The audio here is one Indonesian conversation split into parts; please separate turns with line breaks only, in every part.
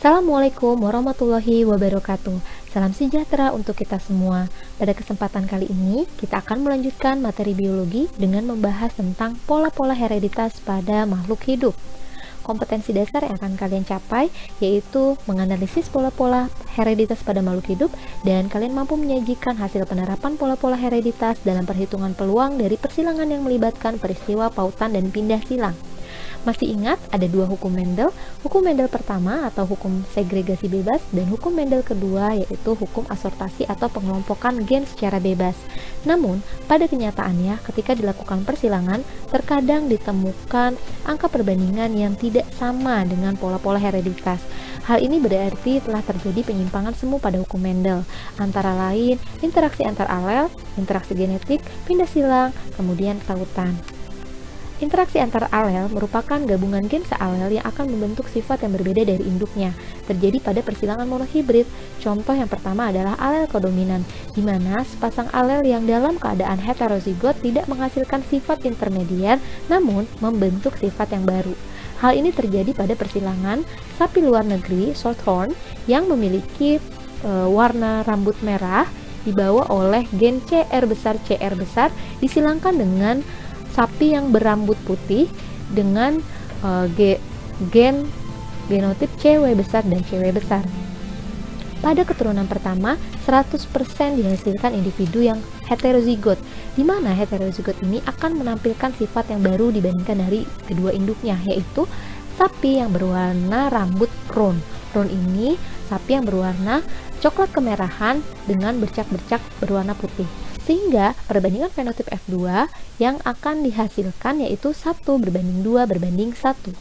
Assalamualaikum warahmatullahi wabarakatuh. Salam sejahtera untuk kita semua. Pada kesempatan kali ini, kita akan melanjutkan materi biologi dengan membahas tentang pola-pola hereditas pada makhluk hidup. Kompetensi dasar yang akan kalian capai yaitu menganalisis pola-pola hereditas pada makhluk hidup, dan kalian mampu menyajikan hasil penerapan pola-pola hereditas dalam perhitungan peluang dari persilangan yang melibatkan peristiwa pautan dan pindah silang. Masih ingat ada dua hukum Mendel, hukum Mendel pertama atau hukum segregasi bebas, dan hukum Mendel kedua yaitu hukum asortasi atau pengelompokan gen secara bebas. Namun, pada kenyataannya ketika dilakukan persilangan, terkadang ditemukan angka perbandingan yang tidak sama dengan pola-pola hereditas. Hal ini berarti telah terjadi penyimpangan semu pada hukum Mendel, antara lain interaksi antar alel, interaksi genetik, pindah silang, kemudian tautan. Interaksi antar alel merupakan gabungan gen sealel yang akan membentuk sifat yang berbeda dari induknya. Terjadi pada persilangan monohibrid. Contoh yang pertama adalah alel kodominan, di mana sepasang alel yang dalam keadaan heterozigot tidak menghasilkan sifat intermedier, namun membentuk sifat yang baru. Hal ini terjadi pada persilangan sapi luar negeri shorthorn yang memiliki warna rambut merah dibawa oleh gen CR besar disilangkan dengan sapi yang berambut putih dengan gen genotip CW besar dan CW besar. Pada keturunan pertama, 100% dihasilkan individu yang heterozigot, di mana heterozigot ini akan menampilkan sifat yang baru dibandingkan dari kedua induknya, yaitu sapi yang berwarna rambut roan. Roan ini sapi yang berwarna coklat kemerahan dengan bercak-bercak berwarna putih. Sehingga perbandingan fenotip F2 yang akan dihasilkan yaitu 1:2/1.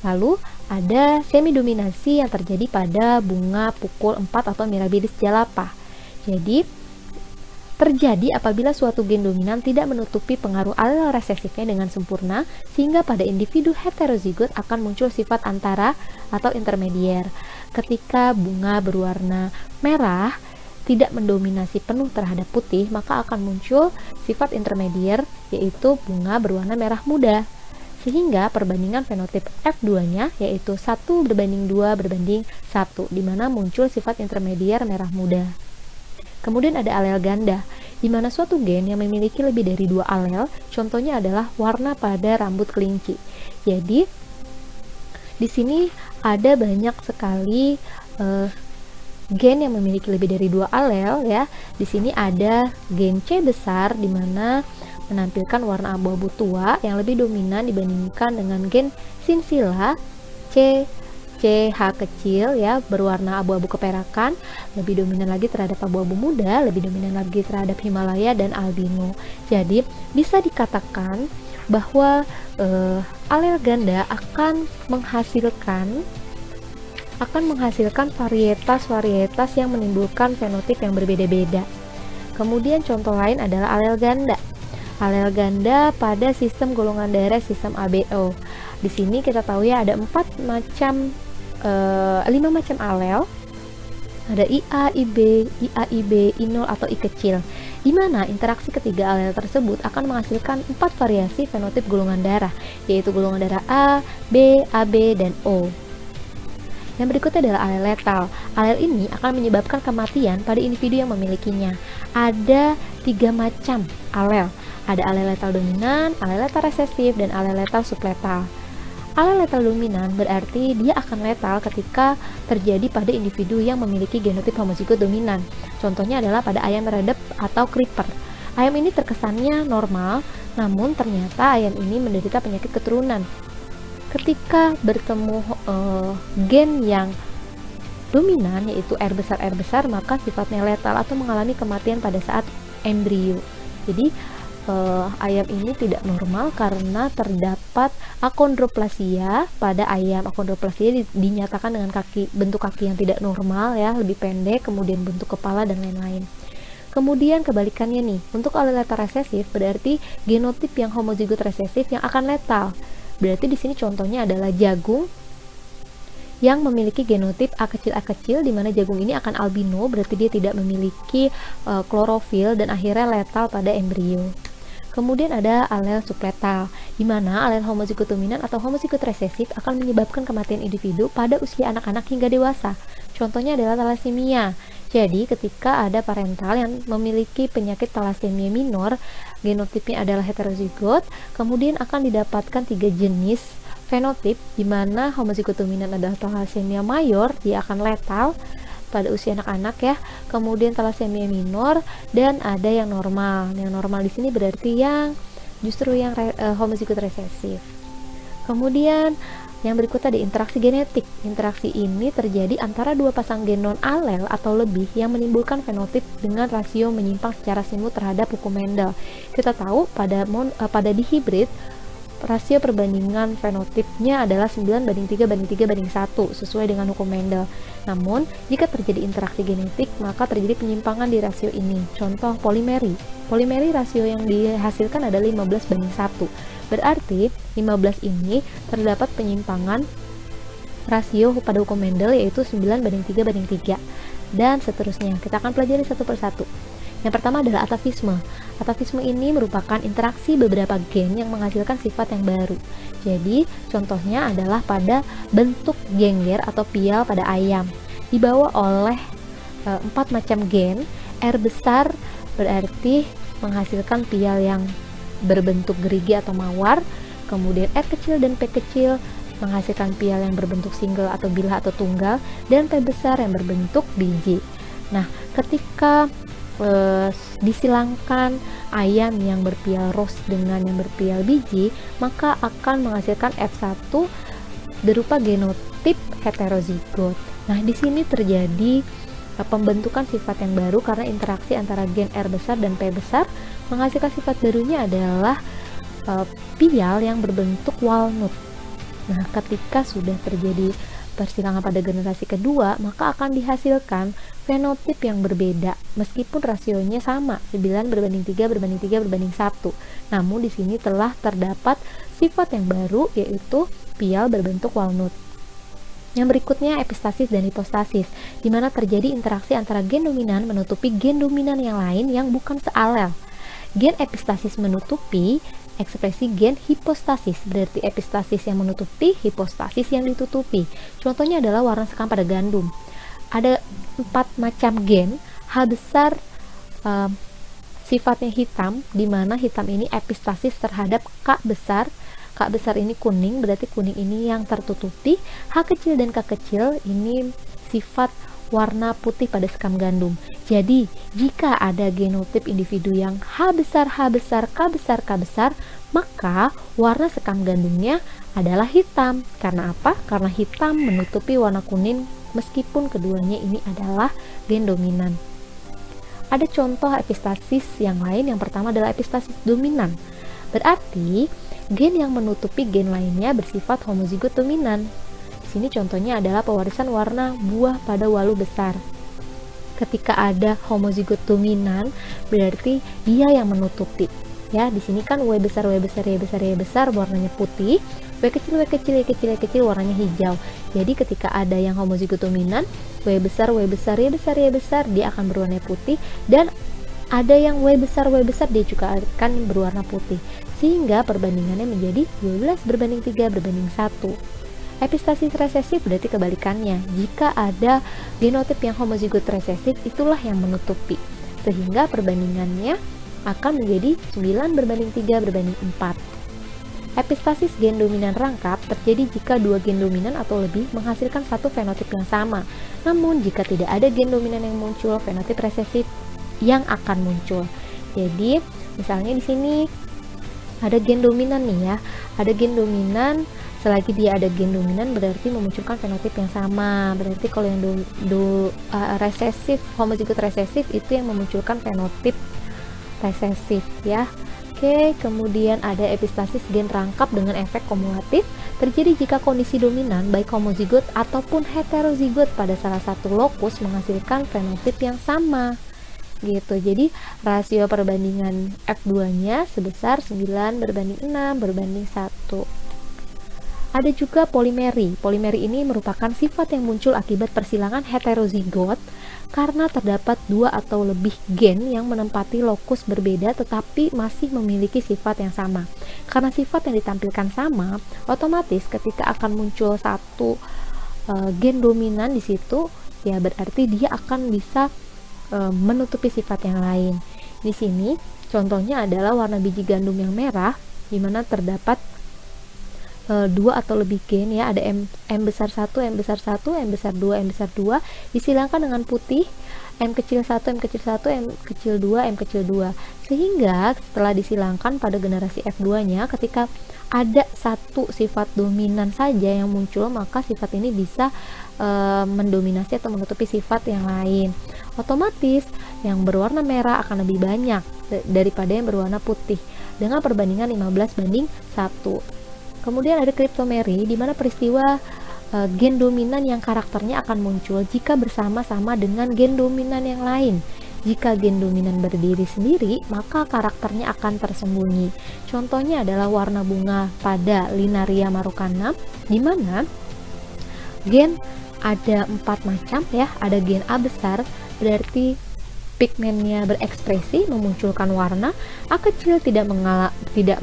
Lalu ada semidominasi yang terjadi pada bunga pukul 4 atau Mirabilis jalapa. Jadi terjadi apabila suatu gen dominan tidak menutupi pengaruh alel resesifnya dengan sempurna, sehingga pada individu heterozigot akan muncul sifat antara atau intermedier. Ketika bunga berwarna merah tidak mendominasi penuh terhadap putih, maka akan muncul sifat intermedier yaitu bunga berwarna merah muda. Sehingga perbandingan fenotip F2-nya yaitu 1:2/1, di mana muncul sifat intermedier merah muda. Kemudian ada alel ganda, di mana suatu gen yang memiliki lebih dari 2 alel, contohnya adalah warna pada rambut kelinci. Jadi di sini ada banyak sekali gen yang memiliki lebih dari 2 alel ya. Di sini ada gen C besar di mana menampilkan warna abu-abu tua yang lebih dominan dibandingkan dengan gen sinsila CH kecil ya, berwarna abu-abu keperakan, lebih dominan lagi terhadap abu-abu muda, lebih dominan lagi terhadap Himalaya dan albino. Jadi bisa dikatakan bahwa alel ganda akan menghasilkan varietas-varietas yang menimbulkan fenotip yang berbeda-beda. Kemudian contoh lain adalah alel ganda. Alel ganda pada sistem golongan darah sistem ABO. Di sini kita tahu ya ada 5 macam alel. Ada IA, IB, IAIB, I0 atau I kecil. Di mana interaksi ketiga alel tersebut akan menghasilkan 4 variasi fenotip golongan darah, yaitu golongan darah A, B, AB, dan O. Yang berikutnya adalah alel letal. Alel ini akan menyebabkan kematian pada individu yang memilikinya. Ada 3 macam alel. Ada alel letal dominan, alel letal resesif, dan alel letal subletal. Alel letal dominan berarti dia akan letal ketika terjadi pada individu yang memiliki genotip homozigot dominan. Contohnya adalah pada ayam redep atau creeper. Ayam ini terkesannya normal, namun ternyata ayam ini menderita penyakit keturunan. Ketika bertemu gen yang dominan yaitu R besar, maka sifatnya letal atau mengalami kematian pada saat embrio. Jadi ayam ini tidak normal karena terdapat akondroplasia pada ayam. Akondroplasia dinyatakan dengan bentuk kaki yang tidak normal ya, lebih pendek, kemudian bentuk kepala dan lain-lain. Kemudian kebalikannya nih, untuk alel letal resesif berarti genotip yang homozigot resesif yang akan letal. Berarti di sini contohnya adalah jagung yang memiliki genotip A kecil, di mana jagung ini akan albino, berarti dia tidak memiliki klorofil dan akhirnya letal pada embrio. Kemudian ada alel subletal, di mana alel homozigot dominan atau homozigot resesif akan menyebabkan kematian individu pada usia anak-anak hingga dewasa. Contohnya adalah thalassemia. Jadi, ketika ada parental yang memiliki penyakit thalassemia minor, genotipnya adalah heterozigot, kemudian akan didapatkan 3 jenis fenotip, di mana homozigot dominan adalah thalassemia mayor, dia akan letal pada usia anak-anak ya. Kemudian thalassemia minor dan ada yang normal. Yang normal di sini berarti yang justru yang homozigot resesif. Kemudian yang berikutnya ada interaksi genetik. Interaksi ini terjadi antara dua pasang gen non-alel atau lebih yang menimbulkan fenotip dengan rasio menyimpang secara simul terhadap hukum Mendel. Kita tahu pada dihibrid rasio perbandingan fenotipnya adalah 9:3:3:1 sesuai dengan hukum Mendel. Namun, jika terjadi interaksi genetik, maka terjadi penyimpangan di rasio ini. Contoh polimeri. Polimeri rasio yang dihasilkan adalah 15:1. Berarti 15 ini terdapat penyimpangan rasio pada hukum Mendel yaitu 9:3:3 dan seterusnya. Kita akan pelajari satu persatu. Yang pertama adalah atafisme. Atafisme ini merupakan interaksi beberapa gen yang menghasilkan sifat yang baru. Jadi, contohnya adalah pada bentuk gengger atau pial pada ayam. Dibawa oleh 4 macam gen. R besar berarti menghasilkan pial yang berbentuk gerigi atau mawar. Kemudian R kecil dan P kecil menghasilkan pial yang berbentuk single atau bilah atau tunggal. Dan P besar yang berbentuk biji. Nah, ketika disilangkan ayam yang berpial ros dengan yang berpial biji, maka akan menghasilkan F1 berupa genotip heterozigot. Nah, di sini terjadi pembentukan sifat yang baru karena interaksi antara gen R besar dan P besar. Menghasilkan sifat barunya adalah pial yang berbentuk walnut. Nah, ketika sudah terjadi persilangan pada generasi kedua, maka akan dihasilkan fenotip yang berbeda meskipun rasionya sama 9:3:3:1. Namun di sini telah terdapat sifat yang baru yaitu pial berbentuk walnut. Yang berikutnya epistasis dan hipostasis, di mana terjadi interaksi antara gen dominan menutupi gen dominan yang lain yang bukan sealel. Gen epistasis menutupi ekspresi gen hipostasis, berarti epistasis yang menutupi, hipostasis yang ditutupi. Contohnya adalah warna sekam pada gandum. Ada 4 macam gen. H besar sifatnya hitam, di mana hitam ini epistasis terhadap K besar. K besar ini kuning, berarti kuning ini yang tertutupi. H kecil dan K kecil ini sifat warna putih pada sekam gandum. Jadi, jika ada genotip individu yang H besar, H besar, K besar, K besar, maka warna sekam gandumnya adalah hitam. Karena apa? Karena hitam menutupi warna kuning meskipun keduanya ini adalah gen dominan. Ada contoh epistasis yang lain. Yang pertama adalah epistasis dominan. Berarti, gen yang menutupi gen lainnya bersifat homozigot dominan. Di sini contohnya adalah pewarisan warna buah pada walu besar. Ketika ada homozigot dominan, berarti dia yang menutupi. Ya, di sini kan Y besar, Y besar, Y besar, Y besar warnanya putih, Y kecil, Y kecil, Y kecil, Y kecil warnanya hijau. Jadi ketika ada yang homozigot dominan, Y besar, Y besar, Y besar, Y besar, dia akan berwarna putih, dan ada yang Y besar, dia juga akan berwarna putih. Sehingga perbandingannya menjadi 12:3:1. Epistasis resesif berarti kebalikannya. Jika ada genotip yang homozigot resesif, itulah yang menutupi. Sehingga perbandingannya akan menjadi 9:3:4. Epistasis gen dominan rangkap terjadi jika dua gen dominan atau lebih menghasilkan satu fenotip yang sama. Namun, jika tidak ada gen dominan yang muncul, fenotip resesif yang akan muncul. Jadi, misalnya di sini ada gen dominan nih ya. Ada gen dominan. Selagi dia ada gen dominan berarti memunculkan fenotip yang sama. Berarti kalau yang resesif, homozigot resesif itu yang memunculkan fenotip resesif ya. Oke, kemudian ada epistasis gen rangkap dengan efek kumulatif. Terjadi jika kondisi dominan baik homozigot ataupun heterozigot pada salah satu lokus menghasilkan fenotip yang sama. Gitu. Jadi rasio perbandingan F2-nya sebesar 9:6:1. Ada juga polimeri. Polimeri ini merupakan sifat yang muncul akibat persilangan heterozigot karena terdapat dua atau lebih gen yang menempati lokus berbeda tetapi masih memiliki sifat yang sama. Karena sifat yang ditampilkan sama, otomatis ketika akan muncul satu gen dominan di situ, ya berarti dia akan bisa menutupi sifat yang lain. Di sini contohnya adalah warna biji gandum yang merah, di mana terdapat dua atau lebih gen, ya, ada M besar 1, M besar 1, M besar 2, M besar 2 disilangkan dengan putih M kecil 1, M kecil 1, M kecil 2, M kecil 2, sehingga setelah disilangkan pada generasi F2 nya ketika ada satu sifat dominan saja yang muncul, maka sifat ini bisa mendominasi atau menutupi sifat yang lain. Otomatis yang berwarna merah akan lebih banyak daripada yang berwarna putih dengan perbandingan 15:1. Kemudian ada kriptomeri, di mana peristiwa gen dominan yang karakternya akan muncul jika bersama-sama dengan gen dominan yang lain. Jika gen dominan berdiri sendiri, maka karakternya akan tersembunyi. Contohnya adalah warna bunga pada Linaria marocana, di mana gen ada 4 macam, ya. Ada gen A besar, berarti pigmennya berekspresi memunculkan warna. A kecil tidak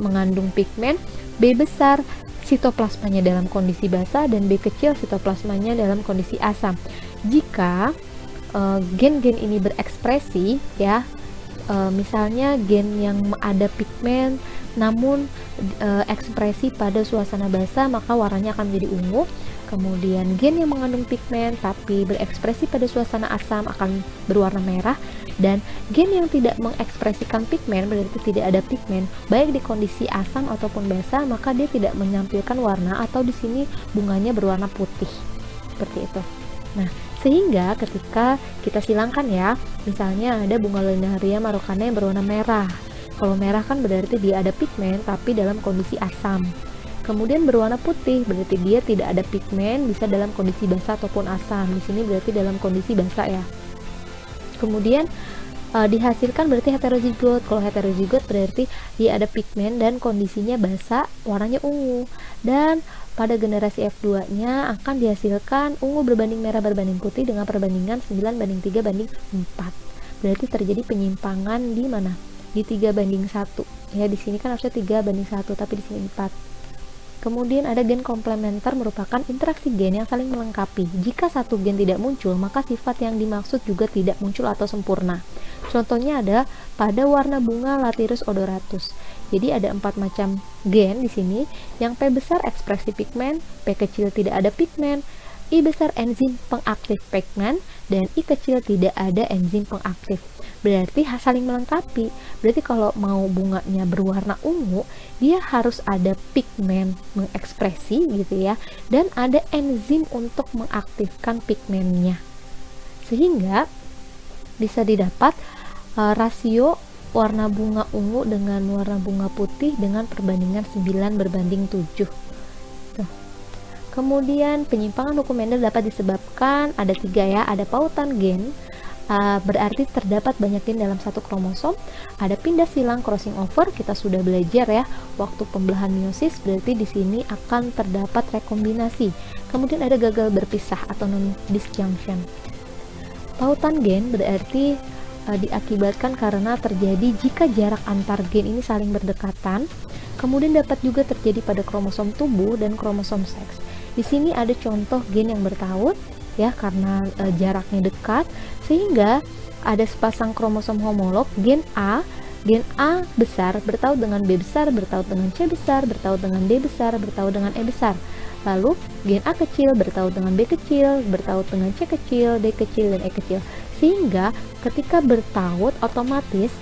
mengandung pigmen. B besar, sitoplasmanya dalam kondisi basah, dan B kecil, sitoplasmanya dalam kondisi asam. Jika gen-gen ini berekspresi, ya, misalnya gen yang ada pigmen namun ekspresi pada suasana basah, maka warnanya akan menjadi ungu. Kemudian gen yang mengandung pigmen tapi berekspresi pada suasana asam akan berwarna merah, dan gen yang tidak mengekspresikan pigmen, berarti tidak ada pigmen baik di kondisi asam ataupun basah, maka dia tidak menampilkan warna, atau di sini bunganya berwarna putih, seperti itu. Nah, sehingga ketika kita silangkan, ya, misalnya ada bunga Linaria marocana yang berwarna merah. Kalau merah kan berarti dia ada pigmen tapi dalam kondisi asam. Kemudian berwarna putih, berarti dia tidak ada pigmen, bisa dalam kondisi basah ataupun asam. Di sini berarti dalam kondisi basah, ya. Kemudian dihasilkan berarti heterozigot. Kalau heterozigot berarti dia ada pigmen dan kondisinya basah, warnanya ungu. Dan pada generasi F2-nya akan dihasilkan ungu berbanding merah berbanding putih dengan perbandingan 9:3:4. Berarti terjadi penyimpangan di mana? Di 3:1. Ya, di sini kan harusnya 3:1, tapi di sini 4. Kemudian ada gen komplementer, merupakan interaksi gen yang saling melengkapi. Jika satu gen tidak muncul, maka sifat yang dimaksud juga tidak muncul atau sempurna. Contohnya ada pada warna bunga Lathyrus odoratus. Jadi ada 4 macam gen di sini. Yang P besar ekspresi pigmen, P kecil tidak ada pigmen, I besar enzim pengaktif pigmen, dan I kecil tidak ada enzim pengaktif. Berarti saling melengkapi. Berarti kalau mau bunganya berwarna ungu, dia harus ada pigmen mengekspresi, gitu ya, dan ada enzim untuk mengaktifkan pigmennya, sehingga bisa didapat rasio warna bunga ungu dengan warna bunga putih dengan perbandingan 9:7. Kemudian penyimpangan hukum Mendel dapat disebabkan ada 3, ya. Ada pautan gen, berarti terdapat banyak gen dalam satu kromosom. Ada pindah silang crossing over, kita sudah belajar, ya, waktu pembelahan meiosis, berarti di sini akan terdapat rekombinasi. Kemudian ada gagal berpisah atau non-disjunction. Pautan gen berarti diakibatkan karena terjadi jika jarak antar gen ini saling berdekatan. Kemudian dapat juga terjadi pada kromosom tubuh dan kromosom seks. Di sini ada contoh gen yang bertaut, ya, karena jaraknya dekat, sehingga ada sepasang kromosom homolog gen A besar bertaut dengan B besar, bertaut dengan C besar, bertaut dengan D besar, bertaut dengan E besar. Lalu gen A kecil bertaut dengan B kecil, bertaut dengan C kecil, D kecil, dan E kecil. Sehingga ketika bertaut otomatis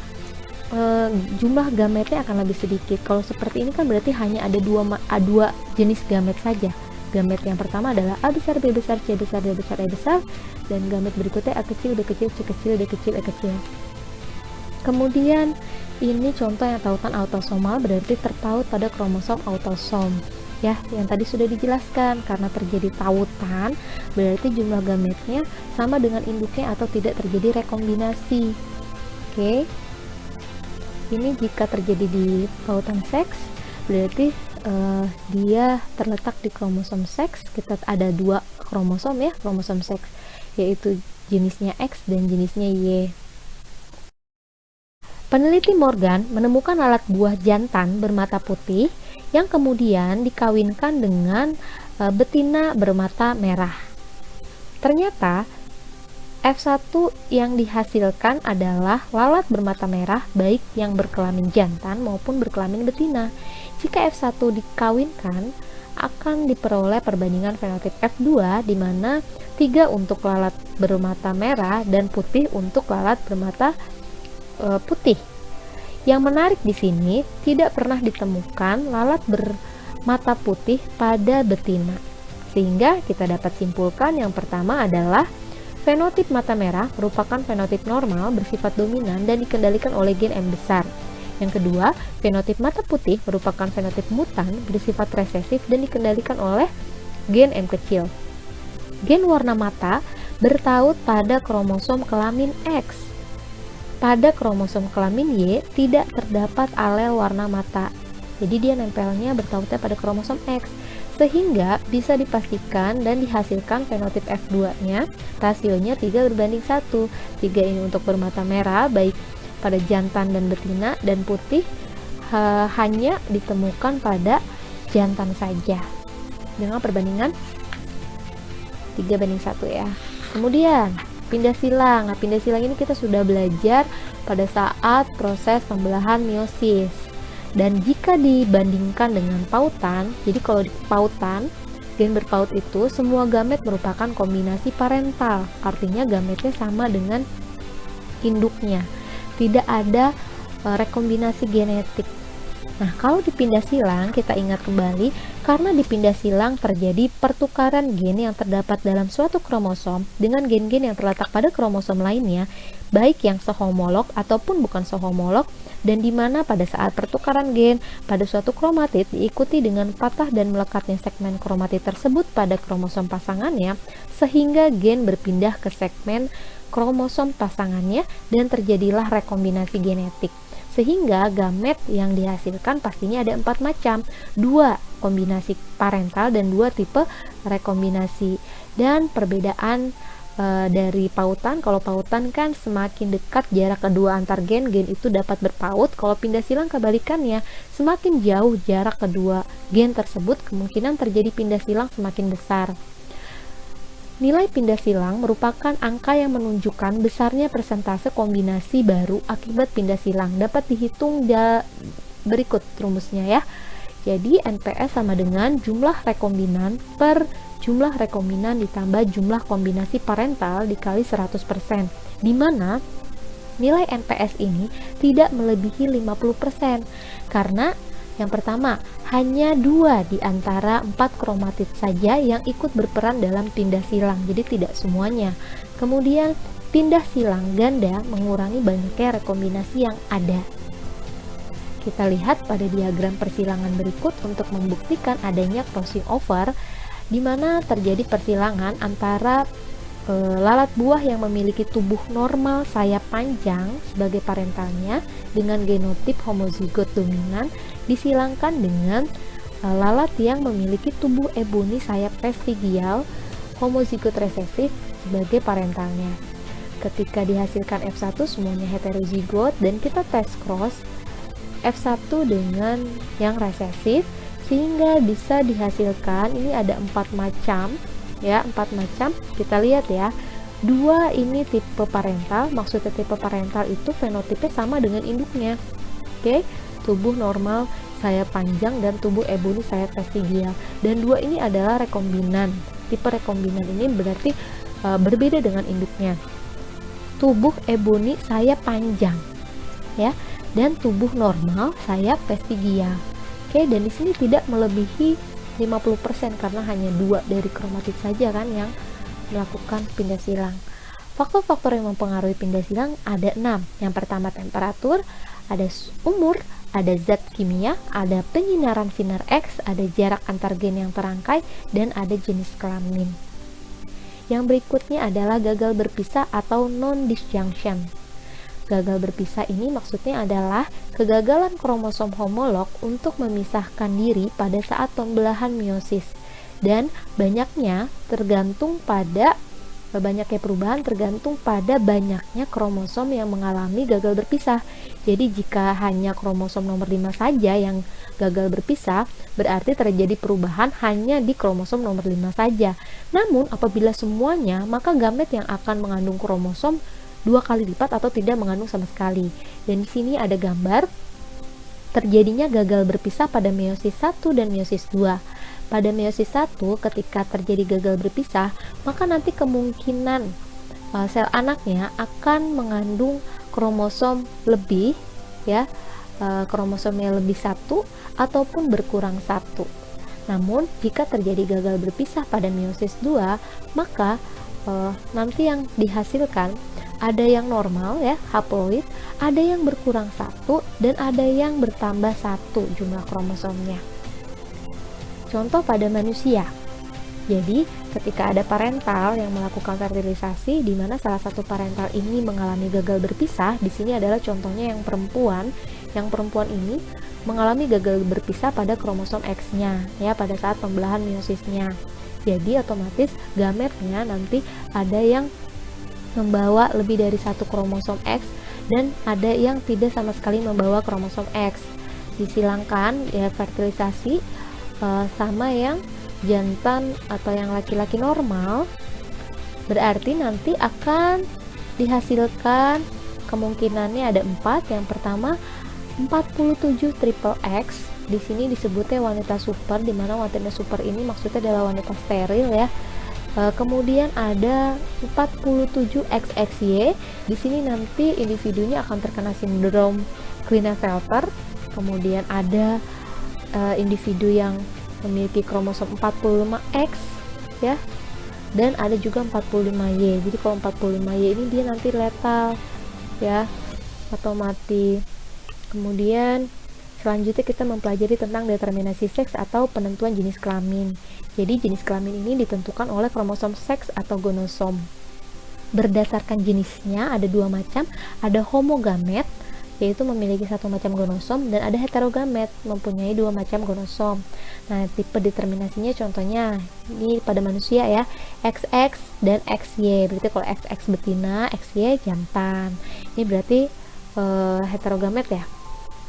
jumlah gametnya akan lebih sedikit. Kalau seperti ini kan berarti hanya ada dua jenis gamet saja. Gamet yang pertama adalah A besar, B besar, C besar, D besar, E besar, dan gamet berikutnya A kecil, B kecil, C kecil, D kecil, E kecil. Kemudian ini contoh yang tautan autosomal, berarti terpaut pada kromosom autosom, ya, yang tadi sudah dijelaskan. Karena terjadi tautan, berarti jumlah gametnya sama dengan induknya atau tidak terjadi rekombinasi. Oke. Ini jika terjadi di pautan seks, berarti dia terletak di kromosom seks. Kita ada 2 kromosom ya, kromosom seks, yaitu jenisnya X dan jenisnya Y. Peneliti Morgan menemukan alat buah jantan bermata putih yang kemudian dikawinkan dengan betina bermata merah. Ternyata F1 yang dihasilkan adalah lalat bermata merah baik yang berkelamin jantan maupun berkelamin betina. Jika F1 dikawinkan, akan diperoleh perbandingan fenotip F2 di mana 3 untuk lalat bermata merah dan putih untuk lalat bermata putih. Yang menarik di sini, tidak pernah ditemukan lalat bermata putih pada betina. Sehingga kita dapat simpulkan yang pertama adalah fenotip mata merah merupakan fenotip normal bersifat dominan dan dikendalikan oleh gen M besar. Yang kedua, fenotip mata putih merupakan fenotip mutan bersifat resesif dan dikendalikan oleh gen M kecil. Gen warna mata bertaut pada kromosom kelamin X. Pada kromosom kelamin Y tidak terdapat alel warna mata. Jadi dia nempelnya bertautnya pada kromosom X. Sehingga bisa dipastikan dan dihasilkan fenotip F2-nya rasionya 3:1. 3 ini untuk bermata merah baik pada jantan dan betina, dan putih hanya ditemukan pada jantan saja dengan perbandingan 3:1 ya. Kemudian pindah silang. Nah, pindah silang ini kita sudah belajar pada saat proses pembelahan meiosis. Dan jika dibandingkan dengan pautan, jadi kalau di pautan, gen berpaut itu semua gamet merupakan kombinasi parental, artinya gametnya sama dengan induknya, tidak ada rekombinasi genetik. Nah, kalau dipindah silang, kita ingat kembali, karena dipindah silang terjadi pertukaran gen yang terdapat dalam suatu kromosom dengan gen-gen yang terletak pada kromosom lainnya, baik yang sehomolog ataupun bukan sehomolog, dan di mana pada saat pertukaran gen pada suatu kromatid diikuti dengan patah dan melekatnya segmen kromatid tersebut pada kromosom pasangannya, sehingga gen berpindah ke segmen kromosom pasangannya dan terjadilah rekombinasi genetik. Sehingga gamet yang dihasilkan pastinya ada 4 macam, 2 kombinasi parental dan 2 tipe rekombinasi. Dan perbedaan dari pautan, kalau pautan kan semakin dekat jarak kedua antar gen itu dapat berpaut. Kalau pindah silang kebalikannya, semakin jauh jarak kedua gen tersebut, kemungkinan terjadi pindah silang semakin besar. Nilai pindah silang merupakan angka yang menunjukkan besarnya persentase kombinasi baru akibat pindah silang. Dapat dihitung berikut rumusnya ya. Jadi NPS sama dengan jumlah rekombinan per jumlah rekombinan ditambah jumlah kombinasi parental dikali 100%, di mana nilai NPS ini tidak melebihi 50%, karena yang pertama, hanya 2 di antara 4 kromatid saja yang ikut berperan dalam pindah silang, jadi tidak semuanya. Kemudian, pindah silang ganda mengurangi banyaknya rekombinasi yang ada. Kita lihat pada diagram persilangan berikut untuk membuktikan adanya crossing over, di mana terjadi persilangan antara lalat buah yang memiliki tubuh normal sayap panjang sebagai parentalnya dengan genotip homozigot dominan disilangkan dengan lalat yang memiliki tubuh eboni sayap vestigial homozigot resesif sebagai parentalnya. Ketika dihasilkan F1 semuanya heterozigot dan kita tes cross F1 dengan yang resesif, sehingga bisa dihasilkan ini ada 4 macam ya, 4 macam. Kita lihat ya, 2 ini tipe parental, maksudnya tipe parental itu fenotipnya sama dengan induknya. Oke, tubuh normal sayap panjang dan tubuh eboni sayap vestigial, dan 2 ini adalah rekombinan. Tipe rekombinan ini berarti berbeda dengan induknya, tubuh eboni sayap panjang ya, dan tubuh normal sayap vestigial. Oke, dan di sini tidak melebihi 50% karena hanya 2 dari kromatid saja kan yang melakukan pindah silang. Faktor-faktor yang mempengaruhi pindah silang ada 6. Yang pertama temperatur, ada umur, ada zat kimia, ada penyinaran sinar X, ada jarak antar gen yang terangkai, dan ada jenis kelamin. Yang berikutnya adalah gagal berpisah atau non-disjunction. Gagal berpisah ini maksudnya adalah kegagalan kromosom homolog untuk memisahkan diri pada saat pembelahan meiosis. Dan banyaknya perubahan tergantung pada banyaknya kromosom yang mengalami gagal berpisah. Jadi jika hanya kromosom nomor 5 saja yang gagal berpisah, berarti terjadi perubahan hanya di kromosom nomor 5 saja. Namun apabila semuanya, maka gamet yang akan mengandung kromosom 2 kali lipat atau tidak mengandung sama sekali. Dan di sini ada gambar terjadinya gagal berpisah pada meiosis 1 dan meiosis 2. Pada meiosis 1, ketika terjadi gagal berpisah, maka nanti kemungkinan sel anaknya akan mengandung kromosom lebih, ya, kromosomnya lebih 1 ataupun berkurang 1. Namun, jika terjadi gagal berpisah pada meiosis 2, maka nanti yang dihasilkan ada yang normal, ya, haploid, ada yang berkurang 1, dan ada yang bertambah 1 jumlah kromosomnya. Contoh pada manusia. Jadi, ketika ada parental yang melakukan fertilisasi di mana salah satu parental ini mengalami gagal berpisah, di sini adalah contohnya yang perempuan. Yang perempuan ini mengalami gagal berpisah pada kromosom X-nya, ya, pada saat pembelahan meiyosisnya. Jadi, otomatis gametnya nanti ada yang membawa lebih dari satu kromosom X dan ada yang tidak sama sekali membawa kromosom X. Disilangkan, ya, fertilisasi sama yang jantan atau yang laki-laki normal, berarti nanti akan dihasilkan kemungkinannya ada 4. Yang pertama 47 triple X. Di sini disebutnya wanita super, di mana wanita super ini maksudnya adalah wanita steril, ya. Kemudian ada 47 XXY. Di sini nanti individunya akan terkena sindrom Klinefelter. Kemudian ada individu yang memiliki kromosom 45X, ya, dan ada juga 45Y. Jadi kalau 45Y ini dia nanti letal, ya, atau mati. Kemudian selanjutnya kita mempelajari tentang determinasi seks atau penentuan jenis kelamin. Jadi jenis kelamin ini ditentukan oleh kromosom seks atau gonosom. Berdasarkan jenisnya ada 2 macam, ada homogamet yaitu memiliki 1 macam gonosom, dan ada heterogamet mempunyai 2 macam gonosom. Nah, tipe determinasinya contohnya ini pada manusia, ya, XX dan XY. Berarti kalau XX betina, XY jantan. Ini berarti heterogamet, ya.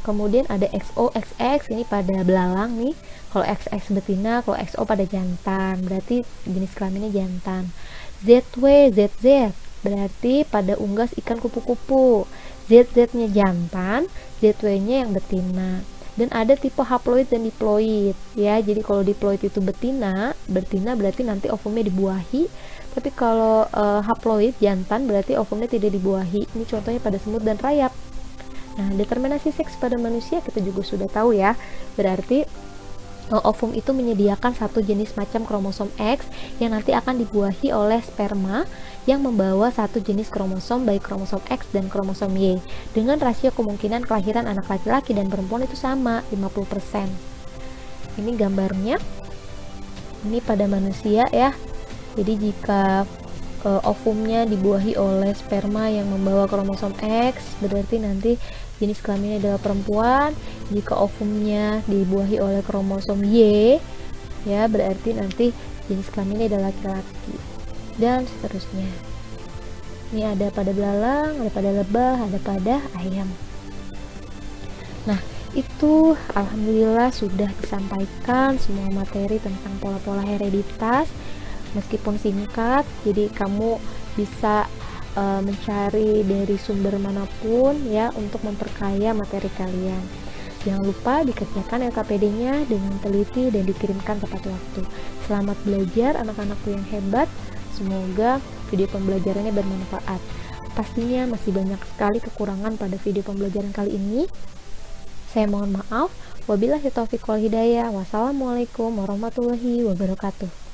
Kemudian ada XO, XX ini pada belalang nih. Kalau XX betina, kalau XO pada jantan. Berarti jenis kelaminnya jantan. ZW, ZZ berarti pada unggas ikan kupu-kupu. ZZ-nya jantan, ZW-nya yang betina. Dan ada tipe haploid dan diploid, ya. Jadi kalau diploid itu betina berarti nanti ovumnya dibuahi. Tapi kalau haploid jantan berarti ovumnya tidak dibuahi. Ini contohnya pada semut dan rayap. Nah, determinasi seks pada manusia kita juga sudah tahu, ya. Berarti ovum itu menyediakan 1 jenis macam kromosom X yang nanti akan dibuahi oleh sperma yang membawa 1 jenis kromosom, baik kromosom X dan kromosom Y, dengan rasio kemungkinan kelahiran anak laki-laki dan perempuan itu sama, 50%. Ini gambarnya. Ini pada manusia, ya. Jadi jika ovumnya dibuahi oleh sperma yang membawa kromosom X, berarti nanti jenis kelaminnya adalah perempuan. Jika ovumnya dibuahi oleh kromosom Y, ya, berarti nanti jenis kelaminnya adalah laki-laki, dan seterusnya. Ini ada pada belalang, ada pada lebah, ada pada ayam. Nah, itu alhamdulillah sudah disampaikan semua materi tentang pola-pola hereditas, meskipun singkat. Jadi kamu bisa mencari dari sumber manapun, ya, untuk memperkaya materi kalian. Jangan lupa dikerjakan LKPD-nya dengan teliti dan dikirimkan tepat waktu. Selamat belajar anak-anakku yang hebat. Semoga video pembelajarannya bermanfaat. Pastinya masih banyak sekali kekurangan pada video pembelajaran kali ini. Saya mohon maaf. Wabillahi taufiq wal hidayah. Wassalamualaikum warahmatullahi wabarakatuh.